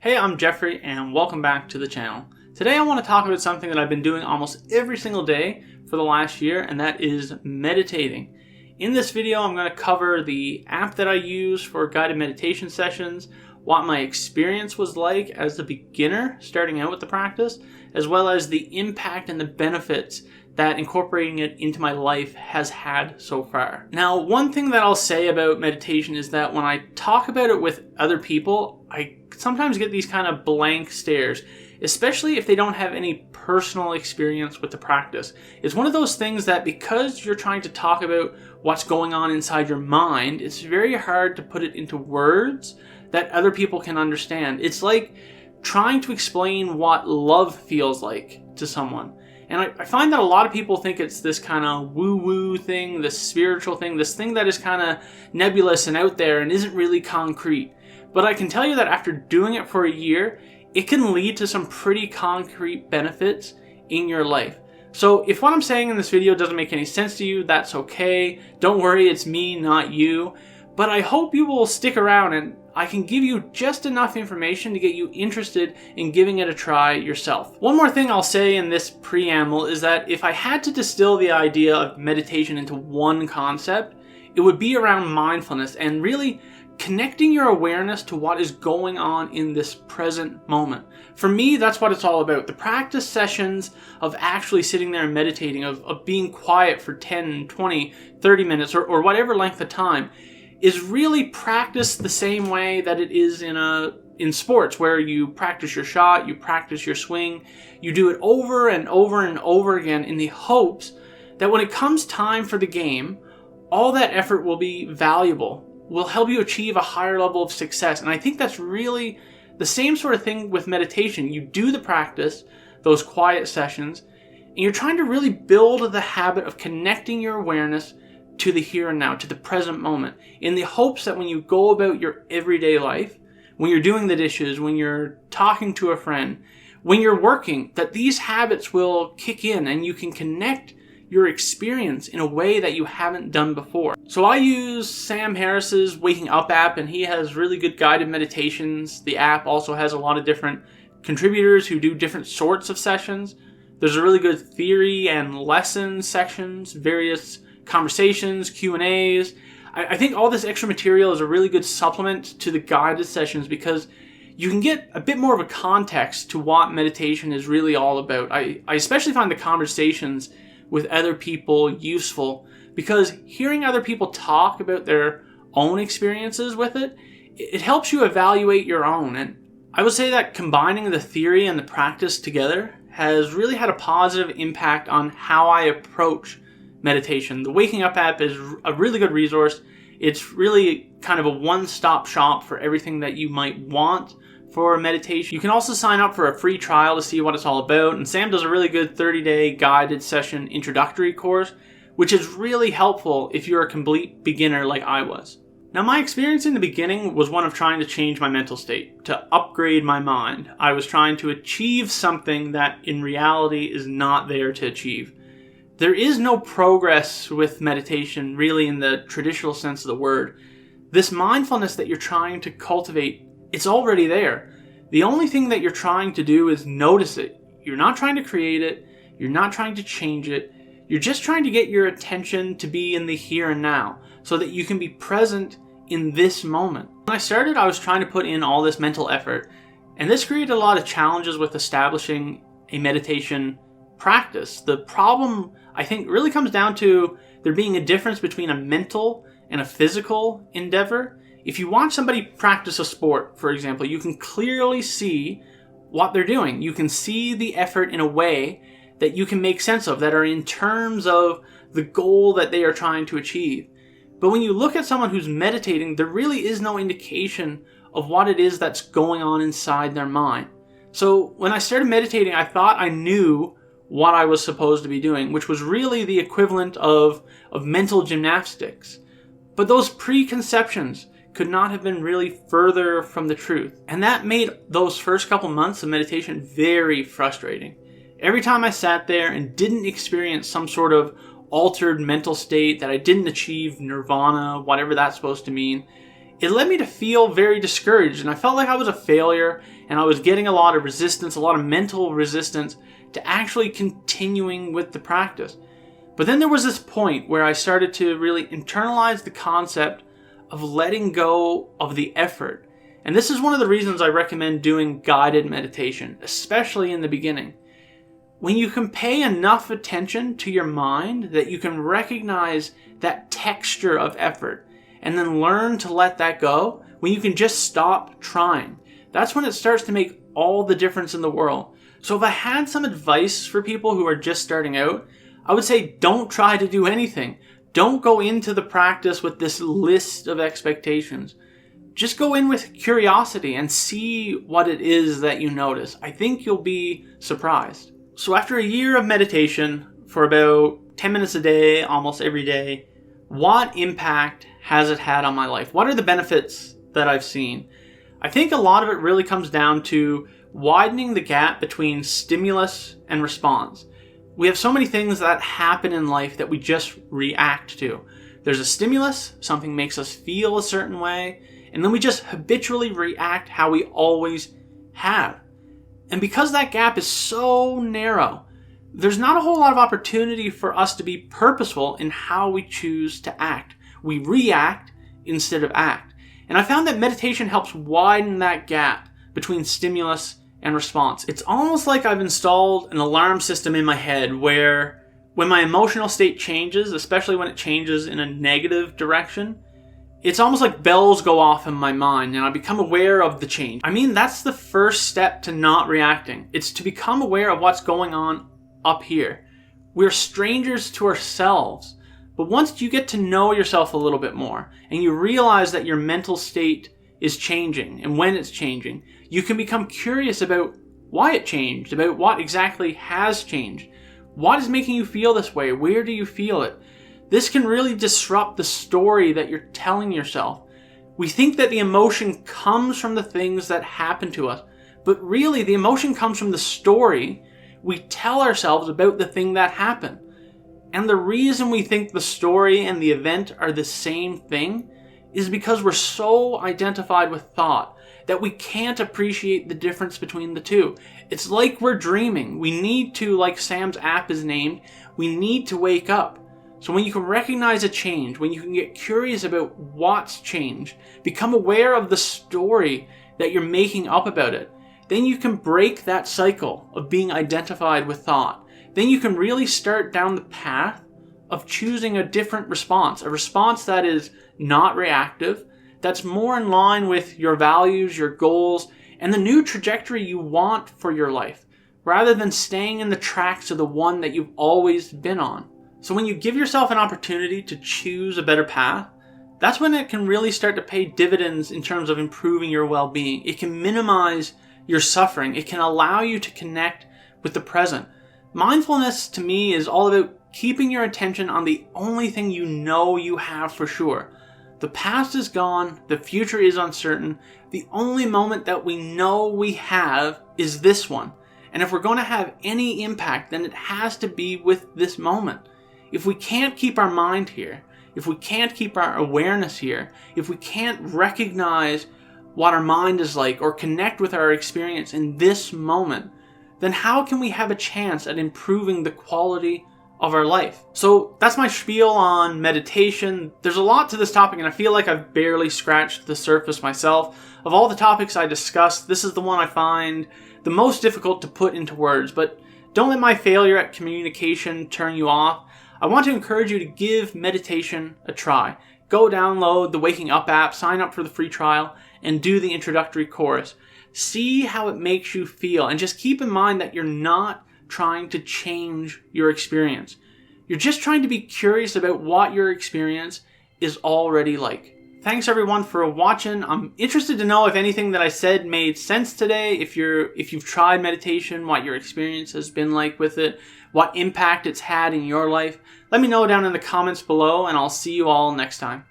Hey, I'm Jeffrey and welcome back to the channel. Today I want to talk about something that I've been doing almost every single day for the last year, and that is meditating. In this video I'm going to cover the app that I use for guided meditation sessions, what my experience was like as a beginner starting out with the practice, as well as the impact and the benefits that incorporating it into my life has had so far. Now, one thing that I'll say about meditation is that when I talk about it with other people, I sometimes get these kind of blank stares, especially if they don't have any personal experience with the practice. It's one of those things that because you're trying to talk about what's going on inside your mind, it's very hard to put it into words that other people can understand. It's like trying to explain what love feels like to someone. And I find that a lot of people think it's this kind of woo-woo thing, this spiritual thing, this thing that is kind of nebulous and out there and isn't really concrete. But I can tell you that after doing it for a year, it can lead to some pretty concrete benefits in your life. So if what I'm saying in this video doesn't make any sense to you, that's okay. Don't worry, it's me, not you. But I hope you will stick around and I can give you just enough information to get you interested in giving it a try yourself. One more thing I'll say in this preamble is that if I had to distill the idea of meditation into one concept, it would be around mindfulness and really connecting your awareness to what is going on in this present moment. For me, that's what it's all about. The practice sessions of actually sitting there and meditating, of being quiet for 10, 20, 30 minutes or whatever length of time, is really practiced the same way that it is in sports, where you practice your shot, you practice your swing, you do it over and over and over again in the hopes that when it comes time for the game, all that effort will be valuable, will help you achieve a higher level of success. And I think that's really the same sort of thing with meditation. You do the practice, those quiet sessions, and you're trying to really build the habit of connecting your awareness to the here and now, to the present moment, in the hopes that when you go about your everyday life, when you're doing the dishes, when you're talking to a friend, when you're working, that these habits will kick in and you can connect your experience in a way that you haven't done before. So I use Sam Harris's Waking Up app, and he has really good guided meditations. The app also has a lot of different contributors who do different sorts of sessions. There's a really good theory and lesson sections, various conversations, Q&As. I think all this extra material is a really good supplement to the guided sessions because you can get a bit more of a context to what meditation is really all about. I especially find the conversations with other people useful because hearing other people talk about their own experiences with it, it helps you evaluate your own. And I would say that combining the theory and the practice together has really had a positive impact on how I approach meditation. The Waking Up app is a really good resource. It's really kind of a one-stop shop for everything that you might want for meditation. You can also sign up for a free trial to see what it's all about, and Sam does a really good 30-day guided session introductory course, which is really helpful if you're a complete beginner like I was. Now, my experience in the beginning was one of trying to change my mental state, to upgrade my mind. I was trying to achieve something that in reality is not there to achieve. There is no progress with meditation, really, in the traditional sense of the word. This mindfulness that you're trying to cultivate, it's already there. The only thing that you're trying to do is notice it. You're not trying to create it. You're not trying to change it. You're just trying to get your attention to be in the here and now so that you can be present in this moment. When I started, I was trying to put in all this mental effort, and this created a lot of challenges with establishing a meditation practice. The problem, I think, really comes down to there being a difference between a mental and a physical endeavor. If you watch somebody practice a sport, for example, you can clearly see what they're doing. You can see the effort in a way that you can make sense of, that are in terms of the goal that they are trying to achieve. But when you look at someone who's meditating, there really is no indication of what it is that's going on inside their mind. So when I started meditating, I thought I knew what I was supposed to be doing, which was really the equivalent of mental gymnastics. But those preconceptions could not have been really further from the truth. And that made those first couple months of meditation very frustrating. Every time I sat there and didn't experience some sort of altered mental state, that I didn't achieve nirvana, whatever that's supposed to mean, it led me to feel very discouraged, and I felt like I was a failure, and I was getting a lot of resistance, a lot of mental resistance to actually continuing with the practice. But then there was this point where I started to really internalize the concept of letting go of the effort. And this is one of the reasons I recommend doing guided meditation, especially in the beginning. When you can pay enough attention to your mind that you can recognize that texture of effort and then learn to let that go, when you can just stop trying, that's when it starts to make all the difference in the world. So if I had some advice for people who are just starting out, I would say don't try to do anything. Don't go into the practice with this list of expectations. Just go in with curiosity and see what it is that you notice. I think you'll be surprised. So after a year of meditation for about 10 minutes a day, almost every day, what impact has it had on my life? What are the benefits that I've seen? I think a lot of it really comes down to widening the gap between stimulus and response. We have so many things that happen in life that we just react to. There's a stimulus, something makes us feel a certain way, and then we just habitually react how we always have. And because that gap is so narrow, there's not a whole lot of opportunity for us to be purposeful in how we choose to act. We react instead of act. And I found that meditation helps widen that gap between stimulus and response. It's almost like I've installed an alarm system in my head where when my emotional state changes, especially when it changes in a negative direction, it's almost like bells go off in my mind and I become aware of the change. I mean, that's the first step to not reacting. It's to become aware of what's going on up here. We're strangers to ourselves. But once you get to know yourself a little bit more and you realize that your mental state is changing and when it's changing, you can become curious about why it changed, about what exactly has changed. What is making you feel this way? Where do you feel it? This can really disrupt the story that you're telling yourself. We think that the emotion comes from the things that happen to us, but really the emotion comes from the story we tell ourselves about the thing that happened. And the reason we think the story and the event are the same thing is because we're so identified with thought that we can't appreciate the difference between the two. It's like we're dreaming. We need to, like Sam's app is named, we need to wake up. So when you can recognize a change, when you can get curious about what's changed, become aware of the story that you're making up about it, then you can break that cycle of being identified with thought. Then you can really start down the path of choosing a different response, a response that is not reactive, that's more in line with your values, your goals, and the new trajectory you want for your life, rather than staying in the tracks of the one that you've always been on. So when you give yourself an opportunity to choose a better path, that's when it can really start to pay dividends in terms of improving your well-being. It can minimize your suffering. It can allow you to connect with the present. Mindfulness to me is all about keeping your attention on the only thing you know you have for sure. The past is gone. The future is uncertain. The only moment that we know we have is this one. And if we're going to have any impact, then it has to be with this moment. If we can't keep our mind here, if we can't keep our awareness here, if we can't recognize what our mind is like or connect with our experience in this moment, then how can we have a chance at improving the quality of our life? So that's my spiel on meditation. There's a lot to this topic and I feel like I've barely scratched the surface myself. Of all the topics I discussed, this is the one I find the most difficult to put into words, but don't let my failure at communication turn you off. I want to encourage you to give meditation a try. Go download the Waking Up app, sign up for the free trial, and do the introductory course. See how it makes you feel, and just keep in mind that you're not trying to change your experience. You're just trying to be curious about what your experience is already like. Thanks everyone for watching. I'm interested to know if anything that I said made sense today, if you've tried meditation, what your experience has been like with it, what impact it's had in your life. Let me know down in the comments below, and I'll see you all next time.